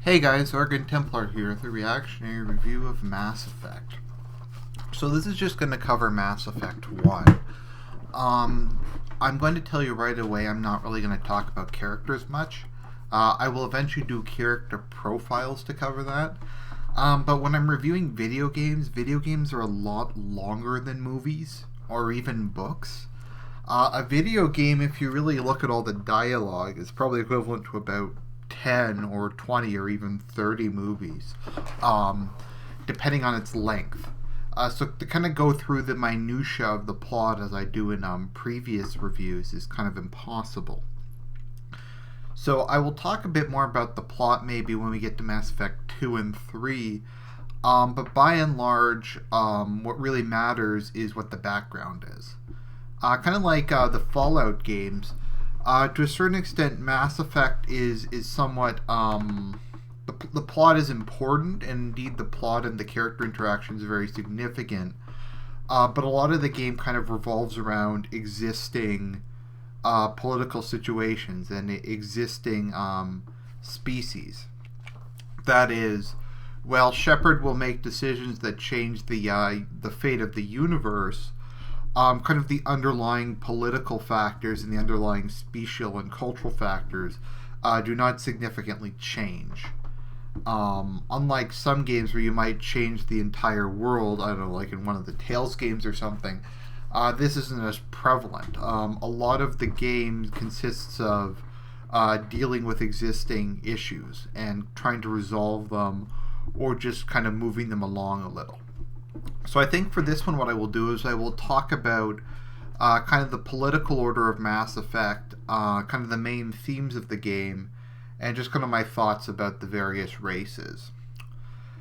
Hey guys, Argent here with a reactionary review of Mass Effect. So this is just going to cover Mass Effect 1. I'm going to tell you right away I'm not really going to talk about characters much. I will eventually do character profiles to cover that. But when I'm reviewing video games are a lot longer than movies or even books. A video game, if you really look at all the dialogue, is probably equivalent to about 10 or 20 or even 30 movies, depending on its length. So to kind of go through the minutia of the plot as I do in previous reviews is kind of impossible. So I will talk a bit more about the plot maybe when we get to Mass Effect 2 and 3, but by and large, what really matters is what the background is. Kind of like the Fallout games, to a certain extent, Mass Effect is somewhat the plot is important, and indeed the plot and the character interactions are very significant. But a lot of the game kind of revolves around existing political situations and existing species. That is, well, Shepard will make decisions that change the fate of the universe. Kind of the underlying political factors and the underlying special and cultural factors do not significantly change. Unlike some games where you might change the entire world, I don't know, like in one of the Tales games or something, this isn't as prevalent. A lot of the game consists of dealing with existing issues and trying to resolve them or just kind of moving them along a little. So I think for this one what I will do is I will talk about kind of the political order of Mass Effect, kind of the main themes of the game, and just kind of my thoughts about the various races.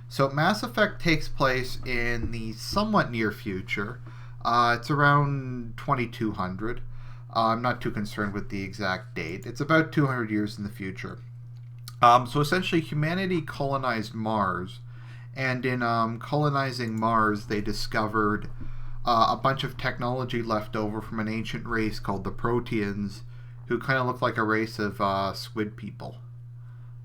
So Mass Effect takes place in the somewhat near future. It's around 2200. I'm not too concerned with the exact date. It's about 200 years in the future. So essentially humanity colonized Mars. And in colonizing Mars, they discovered a bunch of technology left over from an ancient race called the Proteans, who kind of look like a race of squid people.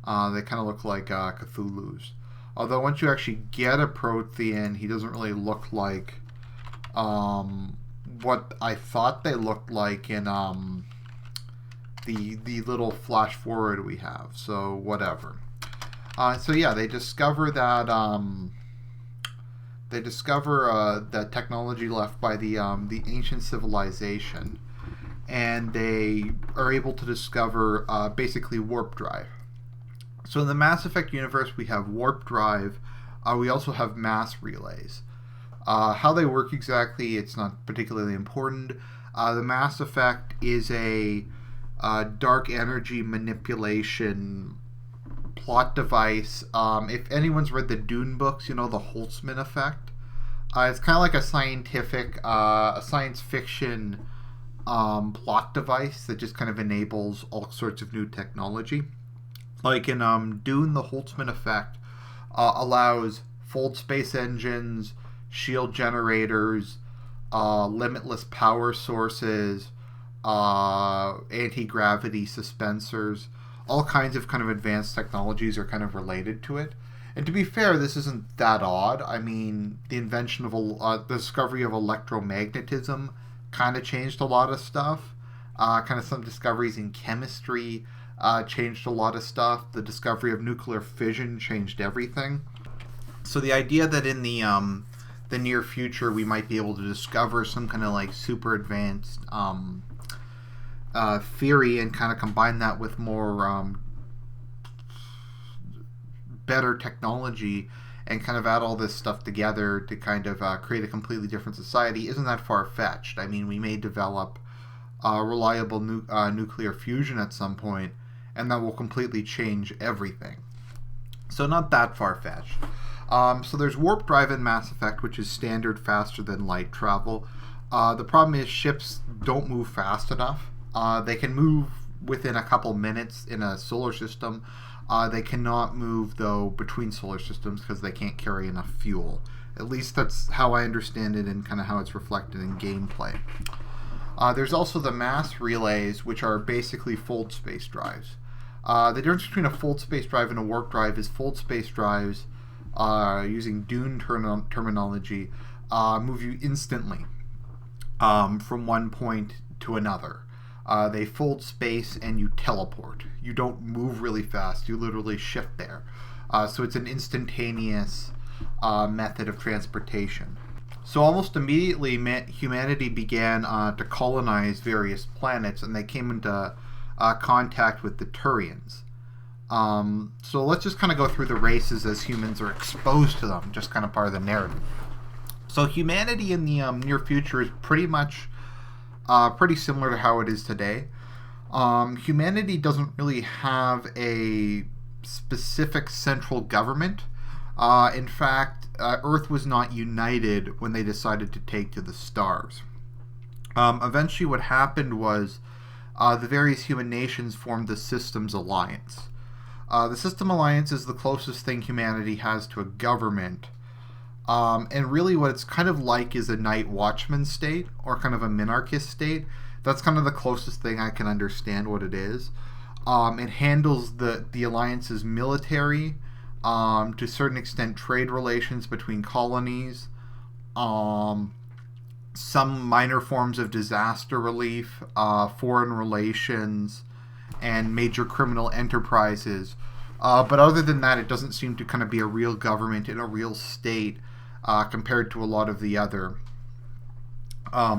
They kind of look like Cthulhu's. Although once you actually get a Protean, he doesn't really look like what I thought they looked like in the little flash forward we have. So whatever. So yeah, they discover that that technology left by the ancient civilization, and they are able to discover basically warp drive. So in the Mass Effect universe, we have warp drive. We also have mass relays. How they work exactly, it's not particularly important. The Mass Effect is a dark energy manipulation plot device. If anyone's read the Dune books, you know the Holtzman effect. It's kind of like a science fiction plot device that just kind of enables all sorts of new technology. Like in Dune, the Holtzman effect allows fold space engines, shield generators, limitless power sources, anti-gravity suspensors. All kinds of kind of advanced technologies are kind of related to it. And to be fair, this isn't that odd. I mean, the invention of the discovery of electromagnetism kind of changed a lot of stuff. Kind of some discoveries in chemistry changed a lot of stuff. The discovery of nuclear fission changed everything. So the idea that in the near future we might be able to discover some kind of like super advanced theory and kind of combine that with more better technology and kind of add all this stuff together to kind of create a completely different society isn't that far-fetched. I mean, we may develop reliable nuclear fusion at some point, and that will completely change everything. So not that far-fetched. So there's warp drive in Mass Effect, which is standard faster than light travel. The problem is ships don't move fast enough. They can move within a couple minutes in a solar system. They cannot move, though, between solar systems because they can't carry enough fuel. At least that's how I understand it and kind of how it's reflected in gameplay. There's also the mass relays, which are basically fold space drives. The difference between a fold space drive and a warp drive is fold space drives, using Dune terminology, move you instantly from one point to another. They fold space and you teleport. You don't move really fast. You literally shift there. So it's an instantaneous method of transportation. So almost immediately, humanity began to colonize various planets, and they came into contact with the Turians. So let's just kind of go through the races as humans are exposed to them, just kind of part of the narrative. So humanity in the near future is pretty much pretty similar to how it is today. Humanity doesn't really have a specific central government. In fact, Earth was not united when they decided to take to the stars. Eventually what happened was the various human nations formed the Systems Alliance. The System Alliance is the closest thing humanity has to a government. And really what it's kind of like is a night watchman state, or kind of a minarchist state. That's kind of the closest thing I can understand what it is. It handles the Alliance's military, to a certain extent trade relations between colonies, some minor forms of disaster relief, foreign relations, and major criminal enterprises. But other than that, it doesn't seem to kind of be a real government in a real state compared to a lot of the other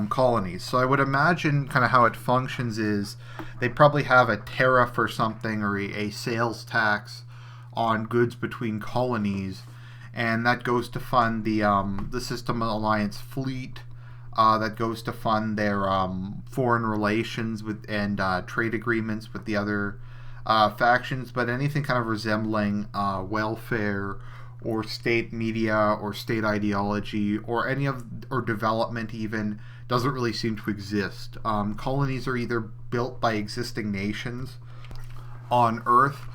colonies. So I would imagine kind of how it functions is they probably have a tariff or something, or a sales tax on goods between colonies, and that goes to fund the System Alliance fleet. That goes to fund their foreign relations with and trade agreements with the other factions. But anything kind of resembling welfare or state media or state ideology or or development even doesn't really seem to exist. Colonies are either built by existing nations on Earth,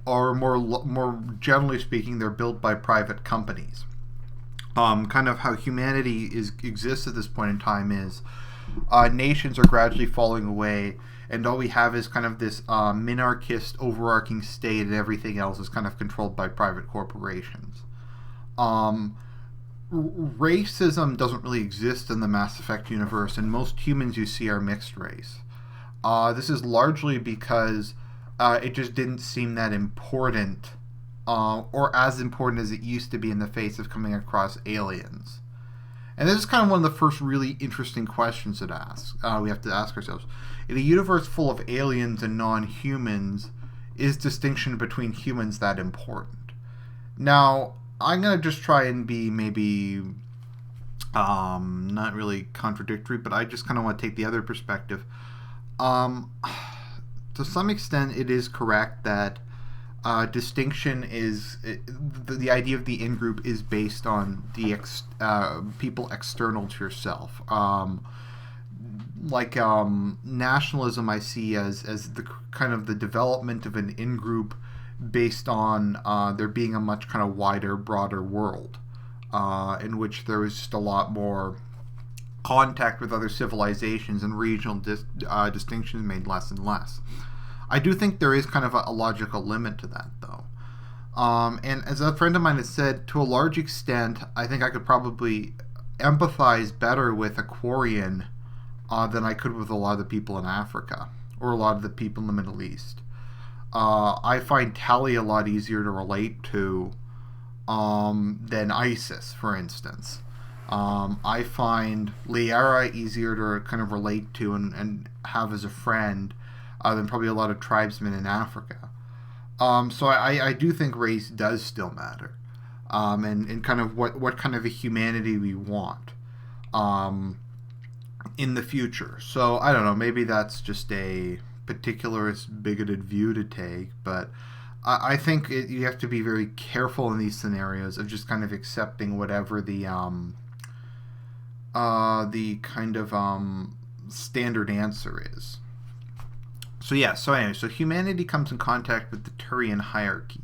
or more generally speaking, they're built by private companies. Kind of how humanity exists at this point in time is nations are gradually falling away, and all we have is kind of this minarchist overarching state, and everything else is kind of controlled by private corporations. Racism doesn't really exist in the Mass Effect universe, and most humans you see are mixed race. This is largely because it just didn't seem that important, or as important as it used to be in the face of coming across aliens. And this is kind of one of the first really interesting questions that we have to ask ourselves. In a universe full of aliens and non-humans, is distinction between humans that important? Now, I'm going to just try and be maybe not really contradictory, but I just kind of want to take the other perspective. To some extent, it is correct that distinction is the idea of the in-group is based on the people external to yourself. Nationalism, I see as the kind of the development of an in-group based on there being a much kind of wider, broader world in which there is just a lot more contact with other civilizations, and regional distinctions made less and less. I do think there is kind of a logical limit to that, though. And as a friend of mine has said, to a large extent, I think I could probably empathize better with a Quarian than I could with a lot of the people in Africa, or a lot of the people in the Middle East. I find Tali a lot easier to relate to than ISIS, for instance. I find Liara easier to kind of relate to and have as a friend than probably a lot of tribesmen in Africa. So I do think race does still matter, and kind of what kind of a humanity we want in the future. So I don't know, maybe that's just a particularist, bigoted view to take, but I think you have to be very careful in these scenarios of just kind of accepting whatever the kind of standard answer is. So anyway, humanity comes in contact with the Turian hierarchy.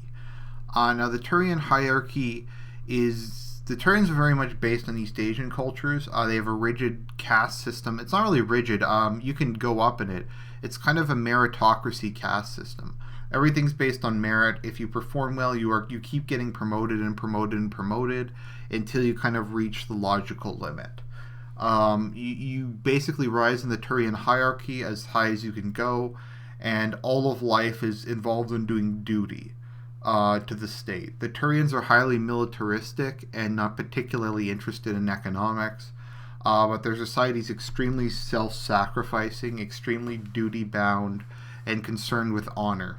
Now the Turian hierarchy the Turians are very much based on East Asian cultures. They have a rigid caste system. It's not really rigid. You can go up in it. It's kind of a meritocracy caste system. Everything's based on merit. If you perform well, you keep getting promoted and promoted and promoted until you kind of reach the logical limit. You basically rise in the Turian hierarchy as high as you can go, and all of life is involved in doing duty to the state. The Turians are highly militaristic and not particularly interested in economics, but their society is extremely self-sacrificing, extremely duty-bound, and concerned with honor.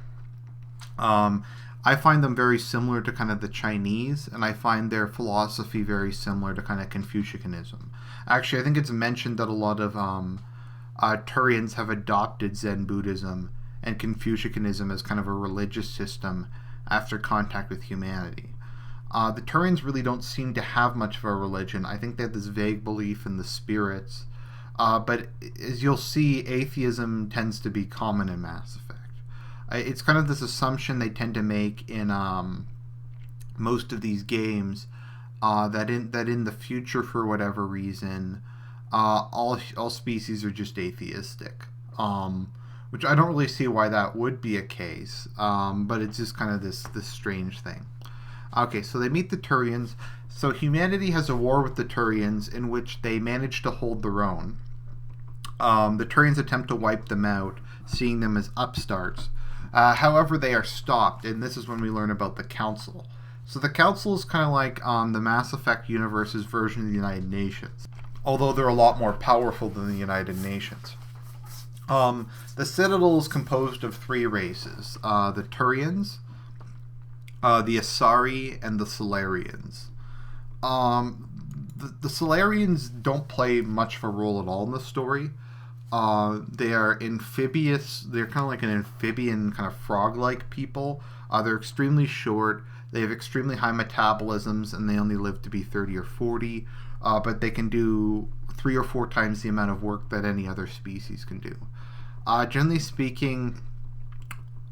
I find them very similar to kind of the Chinese, and I find their philosophy very similar to kind of Confucianism. Actually, I think it's mentioned that a lot of Turians have adopted Zen Buddhism and Confucianism as kind of a religious system after contact with humanity. The Turians really don't seem to have much of a religion. I think they have this vague belief in the spirits. But as you'll see, atheism tends to be common in Mass Effect. It's kind of this assumption they tend to make in most of these games that in the future, for whatever reason, all species are just atheistic. Which I don't really see why that would be a case, but it's just kind of this strange thing. Okay, so they meet the Turians. So humanity has a war with the Turians in which they manage to hold their own. The Turians attempt to wipe them out, seeing them as upstarts. However, they are stopped, and this is when we learn about the Council. So the Council is kind of like the Mass Effect universe's version of the United Nations, although they're a lot more powerful than the United Nations. The Citadel is composed of three races: the Turians, the Asari, and the Solarians. The Solarians don't play much of a role at all in the story. They are amphibious. They're kind of like an amphibian, kind of frog-like people. They're extremely short. They have extremely high metabolisms, and they only live to be 30 or 40. But they can do 3 or 4 times the amount of work that any other species can do. Generally speaking,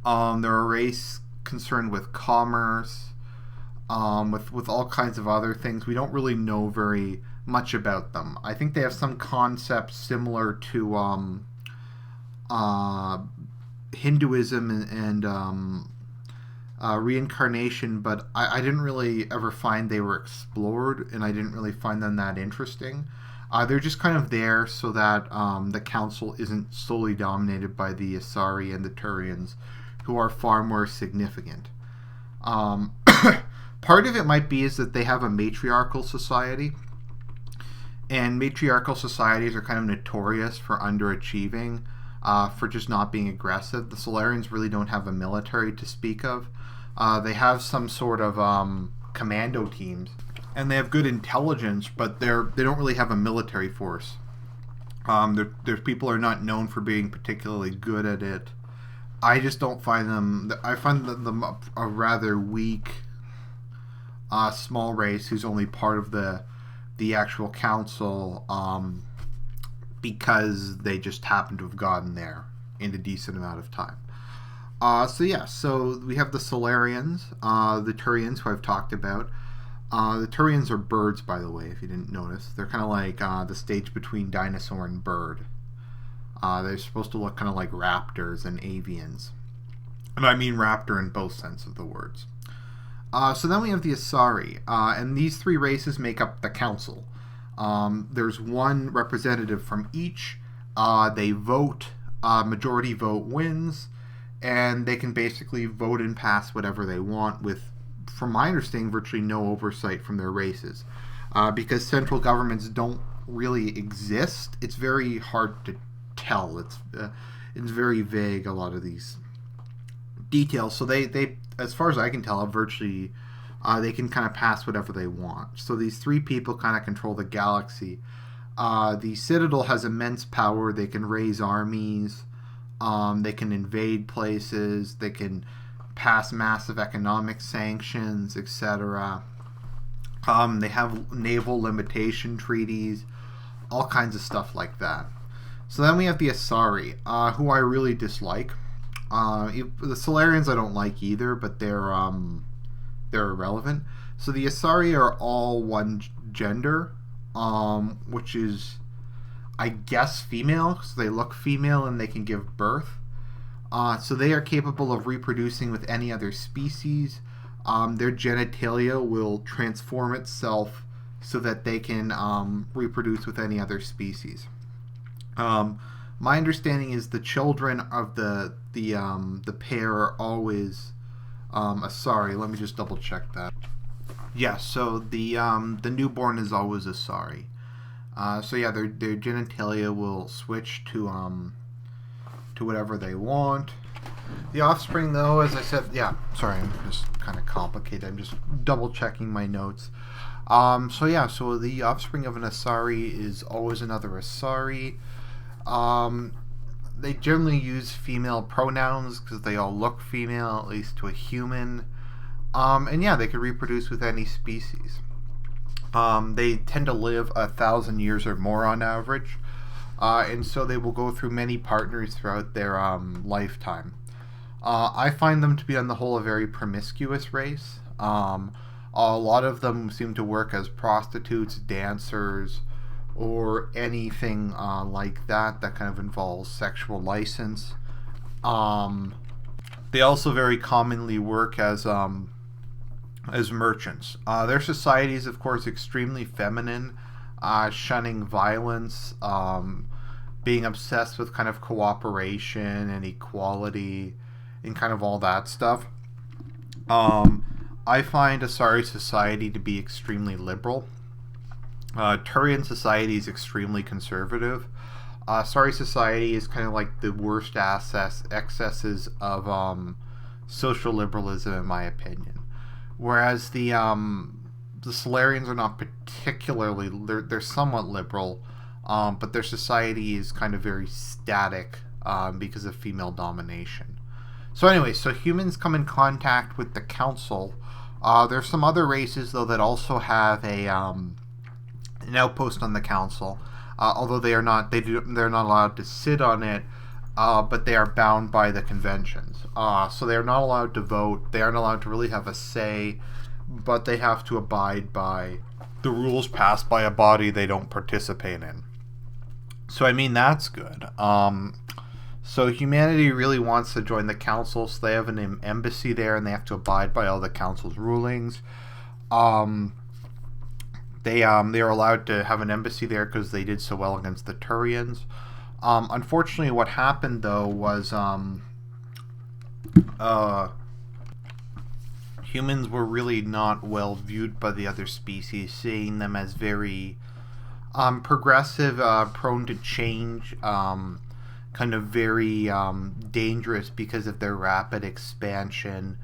they're a race concerned with commerce, with all kinds of other things. We don't really know very much about them. I think they have some concepts similar to Hinduism and reincarnation, but I didn't really ever find they were explored, and I didn't really find them that interesting. They're just kind of there so that the Council isn't solely dominated by the Asari and the Turians, who are far more significant. Part of it might be is that they have a matriarchal society, and matriarchal societies are kind of notorious for underachieving, for just not being aggressive. The Solarians really don't have a military to speak of. They have some sort of commando teams, and they have good intelligence, but they don't really have a military force. Their people are not known for being particularly good at it. I just don't find them. I find them a rather weak, small race who's only part of the actual council, because they just happen to have gotten there in a decent amount of time. So we have the Solarians, the Turians, who I've talked about. The Turians are birds, by the way, if you didn't notice. They're kind of like the stage between dinosaur and bird. They're supposed to look kind of like raptors and avians. And I mean raptor in both sense of the words. So then we have the Asari, and these three races make up the council. There's one representative from each. They vote. Majority vote wins, and they can basically vote and pass whatever they want with, from my understanding, virtually no oversight from their races. Because central governments don't really exist, it's very hard to tell. It's very vague, a lot of these details. So they as far as I can tell, virtually they can kind of pass whatever they want. So these three people kind of control the galaxy. The Citadel has immense power. They can raise armies. They can invade places. They can pass massive economic sanctions, etc. They have naval limitation treaties, all kinds of stuff like that. So then we have the Asari, who I really dislike. The Solarians I don't like either, but they're irrelevant. So the Asari are all one gender, which is, I guess, female, because they look female and they can give birth. So they are capable of reproducing with any other species. Their genitalia will transform itself so that they can reproduce with any other species. My understanding is the children of the pair are always sorry. Let me just double check that. Yes, so the newborn is always a sorry. So yeah, their genitalia will switch to whatever they want. The offspring, though, as I said, yeah, sorry, I'm just kind of complicated. I'm just double checking my notes. So yeah, so the offspring of an Asari is always another Asari. They generally use female pronouns because they all look female, at least to a human. And yeah, they can reproduce with any species. They tend to live 1,000 years or more on average. And so they will go through many partners throughout their lifetime. I find them to be, on the whole, a very promiscuous race. A lot of them seem to work as prostitutes, dancers, or anything like that kind of involves sexual license. They also very commonly work as merchants. Their society is, of course, extremely feminine, shunning violence, being obsessed with kind of cooperation and equality and kind of all that stuff. I find Asari society to be extremely liberal. Turian society is extremely conservative. Asari society is kind of like the worst excesses of social liberalism, in my opinion. Whereas the Solarians are not particularly, they're somewhat liberal, but their society is kind of very static because of female domination. So anyway, so humans come in contact with the council. There's some other races, though, that also have an outpost on the council, although they're not allowed to sit on it, but they are bound by the conventions. So they are not allowed to vote. They aren't allowed to really have a say, but they have to abide by the rules passed by a body they don't participate in. So I mean, that's good. So humanity really wants to join the council, so they have an embassy there, and they have to abide by all the council's rulings. They are allowed to have an embassy there because they did so well against the Turians. Unfortunately, what happened, though, was humans were really not well viewed by the other species, seeing them as very progressive, prone to change, kind of very dangerous because of their rapid expansion,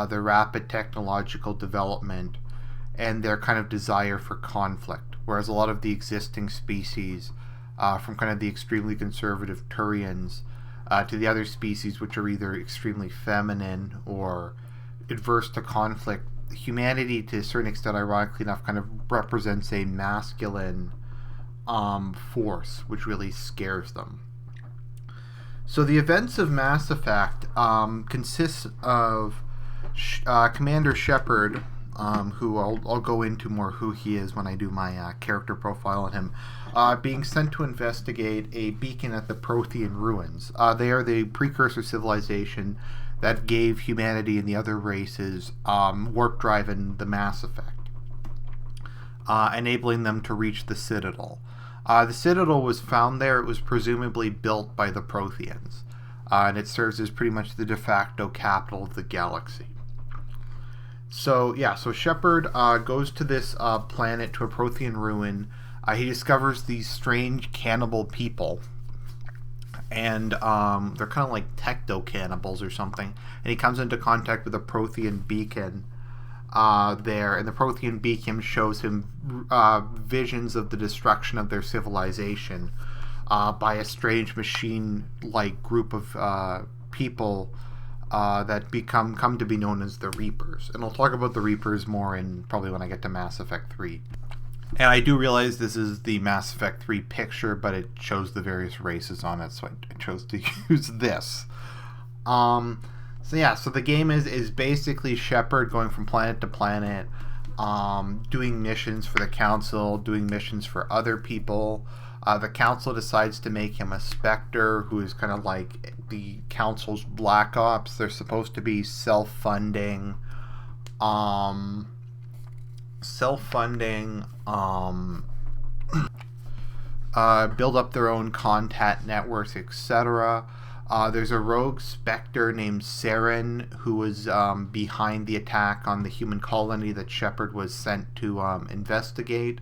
their rapid technological development, and their kind of desire for conflict. Whereas a lot of the existing species, from kind of the extremely conservative Turians to the other species, which are either extremely feminine or adverse to conflict, humanity, to a certain extent, ironically enough, kind of represents a masculine force, which really scares them. So the events of Mass Effect consists of Commander Shepard, who I'll go into more who he is when I do my character profile on him, being sent to investigate a beacon at the Prothean ruins. They are the precursor civilization that gave humanity and the other races warp drive in the Mass Effect, enabling them to reach the Citadel. The Citadel was found there. It was presumably built by the Protheans, and it serves as pretty much the de facto capital of the galaxy. So yeah, so Shepard goes to this planet, to a Prothean ruin. He discovers these strange cannibal people, and they're kind of like techno-cannibals or something, and he comes into contact with a Prothean beacon there, and the Prothean beacon shows him visions of the destruction of their civilization by a strange machine-like group of people that come to be known as the Reapers. And I'll talk about the Reapers more in probably when I get to Mass Effect 3. And I do realize this is the Mass Effect 3 picture, but it shows the various races on it, so I chose to use this. So yeah, so the game is basically Shepard going from planet to planet, doing missions for the Council, doing missions for other people, The council decides to make him a Spectre, who is kind of like the council's Black Ops. They're supposed to be self-funding, build up their own contact networks, etc. There's a rogue Spectre named Saren who was behind the attack on the human colony that Shepard was sent to investigate.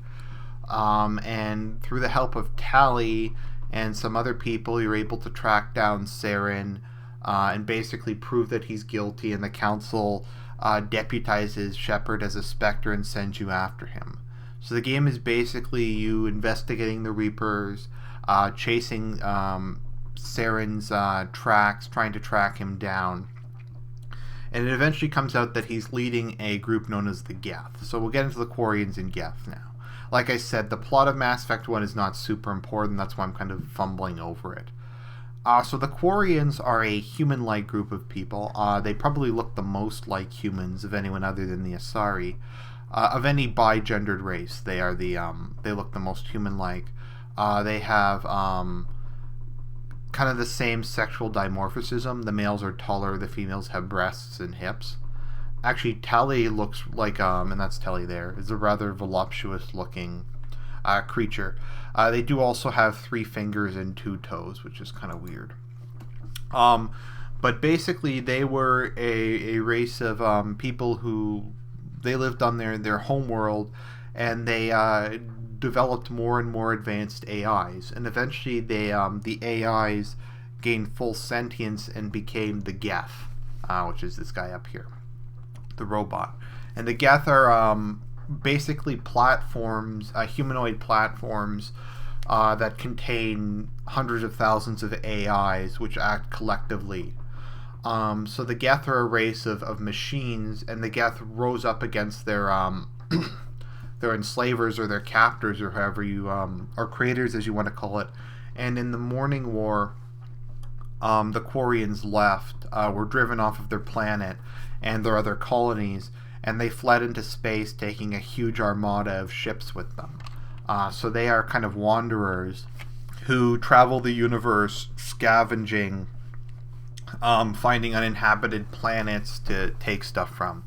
And through the help of Tally and some other people, you're able to track down Saren and basically prove that he's guilty, and the council deputizes Shepard as a Spectre and sends you after him. So the game is basically you investigating the Reapers, chasing Saren's tracks, trying to track him down. And it eventually comes out that he's leading a group known as the Geth. So we'll get into the Quarians and Geth now. Like I said, the plot of Mass Effect 1 is not super important. That's why I'm kind of fumbling over it. So the Quarians are a human-like group of people. They probably look the most like humans of anyone other than the Asari. Of any bi-gendered race, they are they look the most human-like. They have kind of the same sexual dimorphism. The males are taller, the females have breasts and hips. Actually, Tally looks like, and that's Tally there, is a rather voluptuous-looking creature. They do also have 3 fingers and 2 toes, which is kind of weird. But basically, they were a race of people who they lived on their home world, and they developed more and more advanced AIs. And eventually, the AIs gained full sentience and became the Geth, which is this guy up here, the robot. And the Geth are basically platforms, humanoid platforms that contain hundreds of thousands of AIs which act collectively. So the Geth are a race of machines, and the Geth rose up against their enslavers or their captors, or however you or creators, as you want to call it. And in the Morning War, the Quarians left, were driven off of their planet and their other colonies, and they fled into space, taking a huge armada of ships with them. So they are kind of wanderers who travel the universe scavenging, finding uninhabited planets to take stuff from.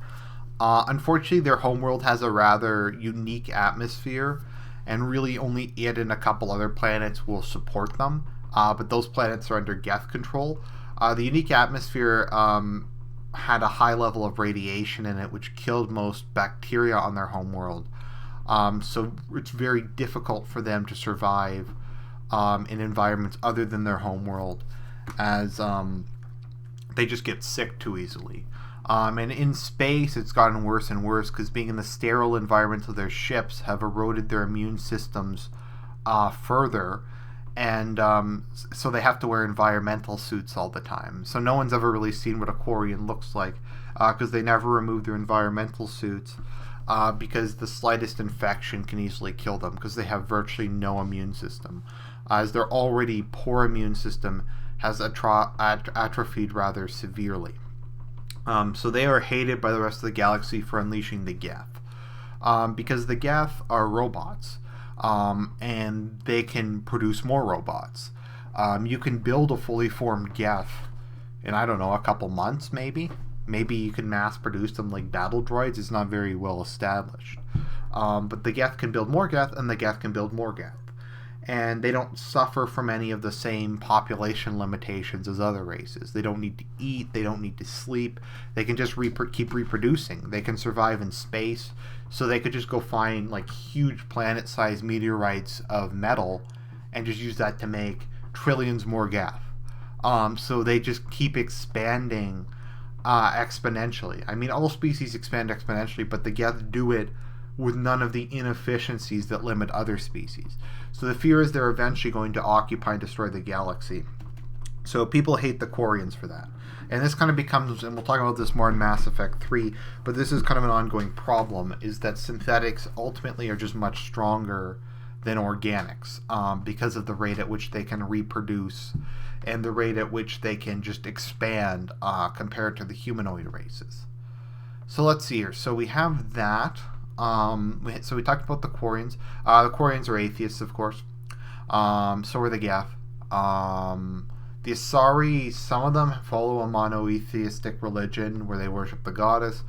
Unfortunately, their homeworld has a rather unique atmosphere, and really only it and a couple other planets will support them. But those planets are under Geth control. The unique atmosphere had a high level of radiation in it, which killed most bacteria on their homeworld. So it's very difficult for them to survive in environments other than their homeworld, as they just get sick too easily. And in space, it's gotten worse and worse, because being in the sterile environments of their ships have eroded their immune systems further. And so they have to wear environmental suits all the time. So no one's ever really seen what a Quarian looks like, because they never remove their environmental suits, because the slightest infection can easily kill them, because they have virtually no immune system, as their already poor immune system has atrophied rather severely. So they are hated by the rest of the galaxy for unleashing the Geth, because the Geth are robots. And they can produce more robots. You can build a fully formed Geth in, I don't know, a couple months maybe. Maybe you can mass produce them like battle droids. It's not very well established. But the Geth can build more Geth, and the Geth can build more Geth. And they don't suffer from any of the same population limitations as other races. They don't need to eat. They don't need to sleep. They can just keep reproducing. They can survive in space. So they could just go find like huge planet-sized meteorites of metal and just use that to make trillions more Geth. So they just keep expanding exponentially. I mean, all species expand exponentially, but the Geth do it with none of the inefficiencies that limit other species. So the fear is they're eventually going to occupy and destroy the galaxy. So people hate the Quarians for that. And this kind of becomes, and we'll talk about this more in Mass Effect 3, but this is kind of an ongoing problem, is that synthetics ultimately are just much stronger than organics, because of the rate at which they can reproduce and the rate at which they can just expand compared to the humanoid races. So let's see here. So we have that. So we talked about the Quarians. The Quarians are atheists, of course. So are the Geth. The Asari, some of them follow a monotheistic religion where they worship the goddess.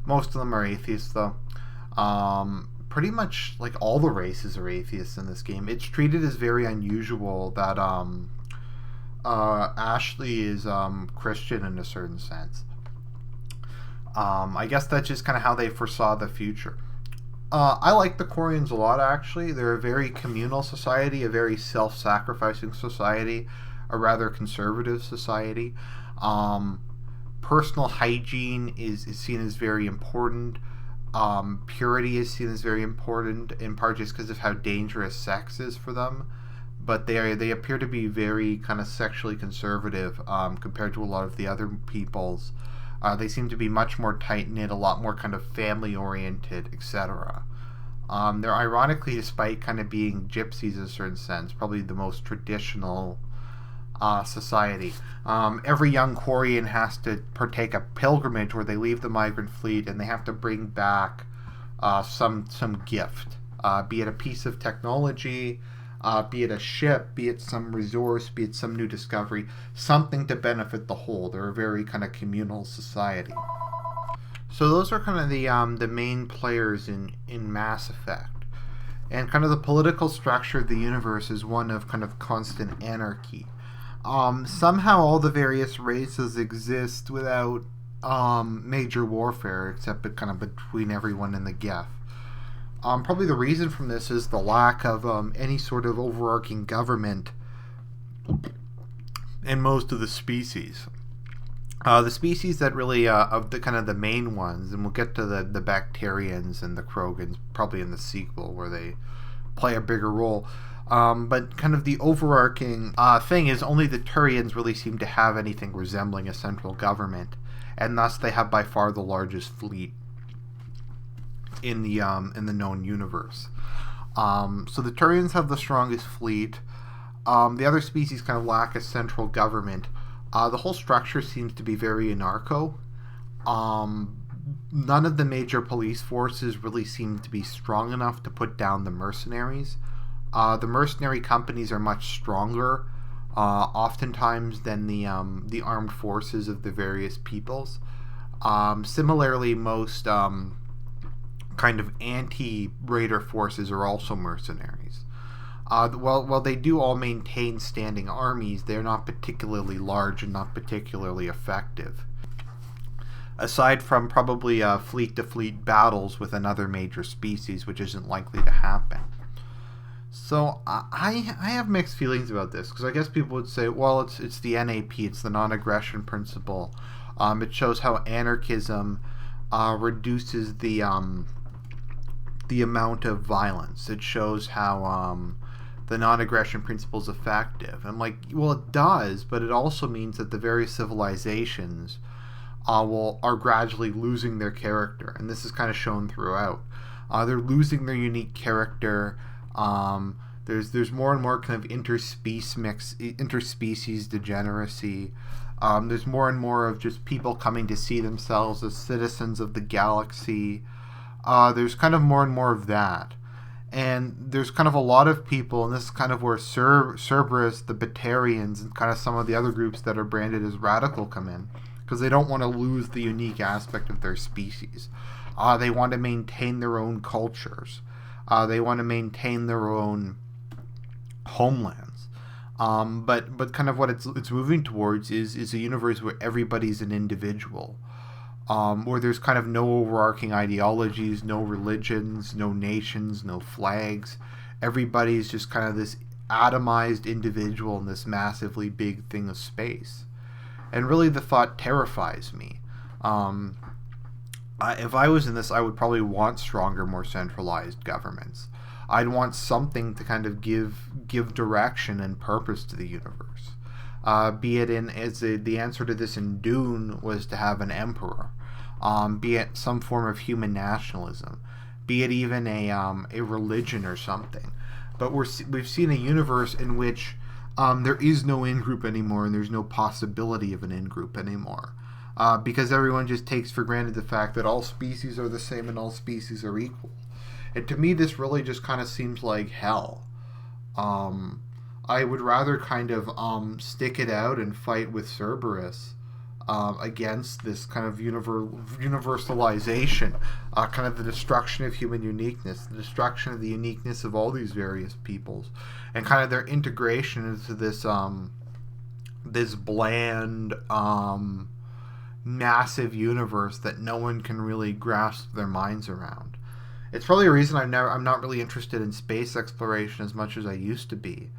Most of them are atheists, though. Pretty much like all the races are atheists in this game. It's treated as very unusual that Ashley is Christian in a certain sense. I guess that's just kind of how they foresaw the future. I like the Quarians a lot, actually. They're a very communal society, a very self-sacrificing society, a rather conservative society. Personal hygiene is seen as very important. Purity is seen as very important, in part just because of how dangerous sex is for them. But they appear to be very kind of sexually conservative compared to a lot of the other peoples. They seem to be much more tight-knit, a lot more kind of family-oriented, etc. They're ironically, despite kind of being gypsies in a certain sense, probably the most traditional society. Every young Quarian has to partake a pilgrimage where they leave the migrant fleet and they have to bring back some gift, be it a piece of technology, be it a ship, be it some resource, be it some new discovery, something to benefit the whole. They're a very kind of communal society. So those are kind of the main players in Mass Effect. And kind of the political structure of the universe is one of kind of constant anarchy. Somehow all the various races exist without major warfare, except kind of between everyone in the Geth. Probably the reason from this is the lack of any sort of overarching government in most of the species. The species that really, of the kind of the main ones, and we'll get to the Bacterians and the Krogans probably in the sequel where they play a bigger role. But kind of the overarching thing is only the Turians really seem to have anything resembling a central government, and thus they have by far the largest fleet in the known universe. So the Turians have the strongest fleet. The other species kind of lack a central government. The whole structure seems to be very anarcho. None of the major police forces really seem to be strong enough to put down the mercenaries. The mercenary companies are much stronger, oftentimes, than the armed forces of the various peoples. Similarly, most kind of anti-raider forces are also mercenaries. While they do all maintain standing armies, they're not particularly large and not particularly effective. Aside from probably fleet-to-fleet battles with another major species, which isn't likely to happen. So I have mixed feelings about this, because I guess people would say, well, it's the NAP, it's the non-aggression principle. It shows how anarchism reduces the amount of violence. It shows how the non-aggression principle is effective. I'm like, well, it does, but it also means that the various civilizations are gradually losing their character, and this is kind of shown throughout. They're losing their unique character. There's more and more kind of interspecies degeneracy. There's more and more of just people coming to see themselves as citizens of the galaxy. There's kind of more and more of that. And there's kind of a lot of people, and this is kind of where Cerberus, the Batarians, and kind of some of the other groups that are branded as radical come in, because they don't want to lose the unique aspect of their species. They want to maintain their own cultures. They want to maintain their own homelands. But kind of what it's moving towards is a universe where everybody's an individual. Where there's kind of no overarching ideologies, no religions, no nations, no flags. Everybody's just kind of this atomized individual in this massively big thing of space. And really the thought terrifies me. If I was in this, I would probably want stronger, more centralized governments. I'd want something to kind of give direction and purpose to the universe. Be it the answer to this in Dune was to have an emperor. Be it some form of human nationalism. Be it even a religion or something. But we've seen a universe in which there is no in-group anymore, and there's no possibility of an in-group anymore. Because everyone just takes for granted the fact that all species are the same and all species are equal. And to me, this really just kind of seems like hell. I would rather kind of stick it out and fight with Cerberus against this kind of universalization, kind of the destruction of human uniqueness, the destruction of the uniqueness of all these various peoples, and kind of their integration into this bland, massive universe that no one can really grasp their minds around. It's probably a reason I'm not really interested in space exploration as much as I used to be,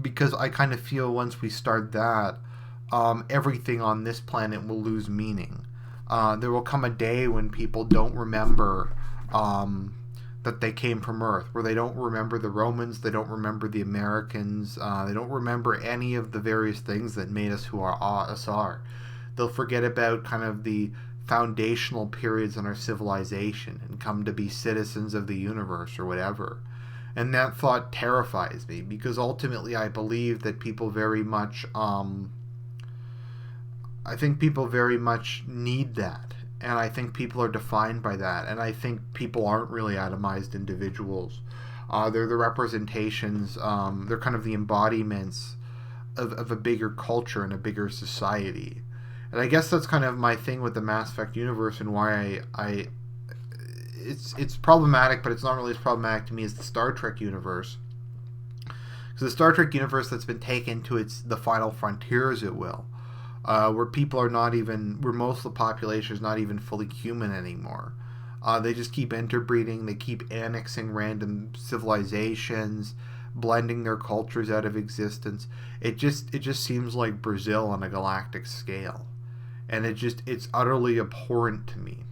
because I kind of feel once we start that, everything on this planet will lose meaning. There will come a day when people don't remember that they came from Earth, where they don't remember the Romans, they don't remember the Americans, they don't remember any of the various things that made us who us are. They'll forget about kind of the foundational periods in our civilization and come to be citizens of the universe or whatever. And that thought terrifies me, because ultimately I believe that people very much I think people very much need that, and I think people are defined by that, and I think people aren't really atomized individuals. They're the representations, they're kind of the embodiments of a bigger culture and a bigger society. And I guess that's kind of my thing with the Mass Effect universe, and why it's problematic, but it's not really as problematic to me as the Star Trek universe. Because the Star Trek universe that's been taken to the final frontier, as it will, where people are not even, where most of the population is not even fully human anymore. They just keep interbreeding, they keep annexing random civilizations, blending their cultures out of existence. It just seems like Brazil on a galactic scale, and it's utterly abhorrent to me.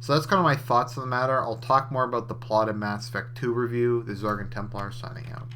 So that's kind of my thoughts on the matter. I'll talk more about the plot in Mass Effect 2 review. This is Argent Templar signing out.